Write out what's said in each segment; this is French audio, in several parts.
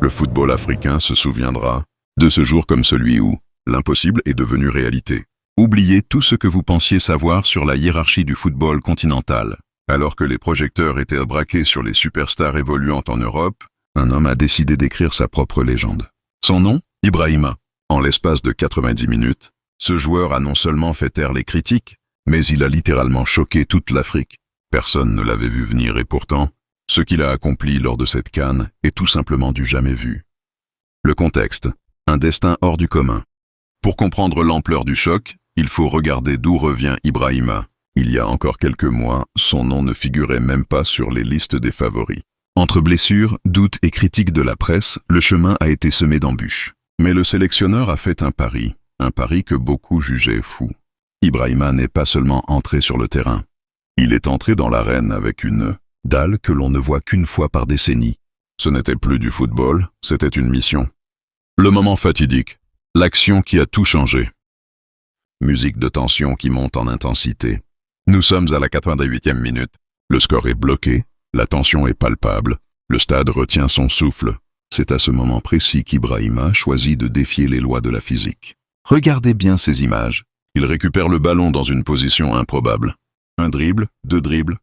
Le football africain se souviendra de ce jour comme celui où l'impossible est devenu réalité. Oubliez tout ce que vous pensiez savoir sur la hiérarchie du football continental. Alors que les projecteurs étaient braqués sur les superstars évoluant en Europe, un homme a décidé d'écrire sa propre légende. Son nom, Ibrahima. En l'espace de 90 minutes, ce joueur a non seulement fait taire les critiques, mais il a littéralement choqué toute l'Afrique. Personne ne l'avait vu venir et pourtant, ce qu'il a accompli lors de cette CAN est tout simplement du jamais vu. Le contexte, un destin hors du commun. Pour comprendre l'ampleur du choc, il faut regarder d'où revient Ibrahima. Il y a encore quelques mois, son nom ne figurait même pas sur les listes des favoris. Entre blessures, doutes et critiques de la presse, le chemin a été semé d'embûches. Mais le sélectionneur a fait un pari que beaucoup jugeaient fou. Ibrahima n'est pas seulement entré sur le terrain. Il est entré dans l'arène avec une dalle que l'on ne voit qu'une fois par décennie. Ce n'était plus du football, c'était une mission. Le moment fatidique, l'action qui a tout changé. Musique de tension qui monte en intensité. Nous sommes à la 88e minute. Le score est bloqué, la tension est palpable. Le stade retient son souffle. C'est à ce moment précis qu'Ibrahima choisit de défier les lois de la physique. Regardez bien ces images. Il récupère le ballon dans une position improbable. Un dribble, deux dribbles.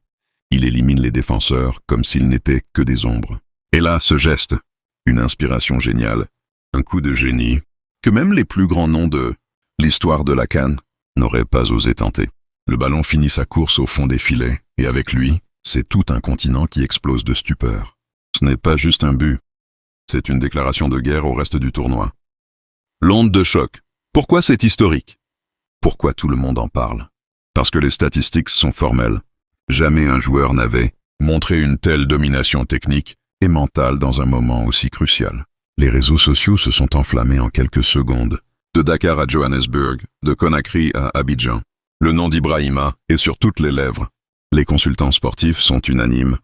Il élimine les défenseurs comme s'ils n'étaient que des ombres. Et là, ce geste, une inspiration géniale, un coup de génie, que même les plus grands noms de l'histoire de la CAN n'auraient pas osé tenter. Le ballon finit sa course au fond des filets, et avec lui, c'est tout un continent qui explose de stupeur. Ce n'est pas juste un but, c'est une déclaration de guerre au reste du tournoi. L'onde de choc. Pourquoi c'est historique? Pourquoi tout le monde en parle? Parce que les statistiques sont formelles. Jamais un joueur n'avait montré une telle domination technique et mentale dans un moment aussi crucial. Les réseaux sociaux se sont enflammés en quelques secondes. De Dakar à Johannesburg, de Conakry à Abidjan. Le nom d'Ibrahima est sur toutes les lèvres. Les consultants sportifs sont unanimes.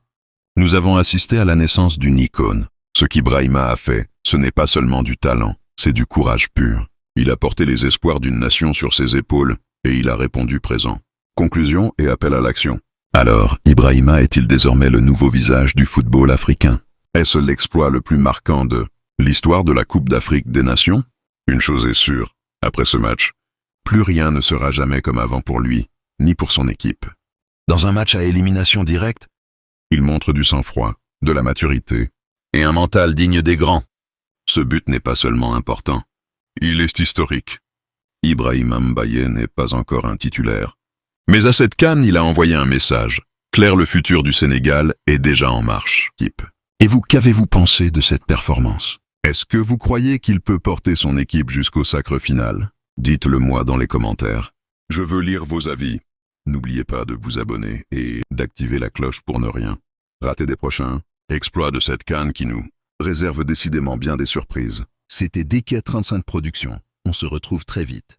Nous avons assisté à la naissance d'une icône. Ce qu'Ibrahima a fait, ce n'est pas seulement du talent, c'est du courage pur. Il a porté les espoirs d'une nation sur ses épaules et il a répondu présent. Conclusion et appel à l'action. Alors, Ibrahima est-il désormais le nouveau visage du football africain? Est-ce l'exploit le plus marquant de l'histoire de la Coupe d'Afrique des Nations? Une chose est sûre, après ce match, plus rien ne sera jamais comme avant pour lui, ni pour son équipe. Dans un match à élimination directe, il montre du sang-froid, de la maturité, et un mental digne des grands. Ce but n'est pas seulement important, il est historique. Ibrahima Mbaye n'est pas encore un titulaire. Mais à cette CAN, il a envoyé un message. Claire, le futur du Sénégal est déjà en marche. Et vous, qu'avez-vous pensé de cette performance? Est-ce que vous croyez qu'il peut porter son équipe jusqu'au sacre final? Dites-le moi dans les commentaires. Je veux lire vos avis. N'oubliez pas de vous abonner et d'activer la cloche pour ne rien rater des prochains exploits de cette CAN qui nous réserve décidément bien des surprises. C'était DK35 Productions. On se retrouve très vite.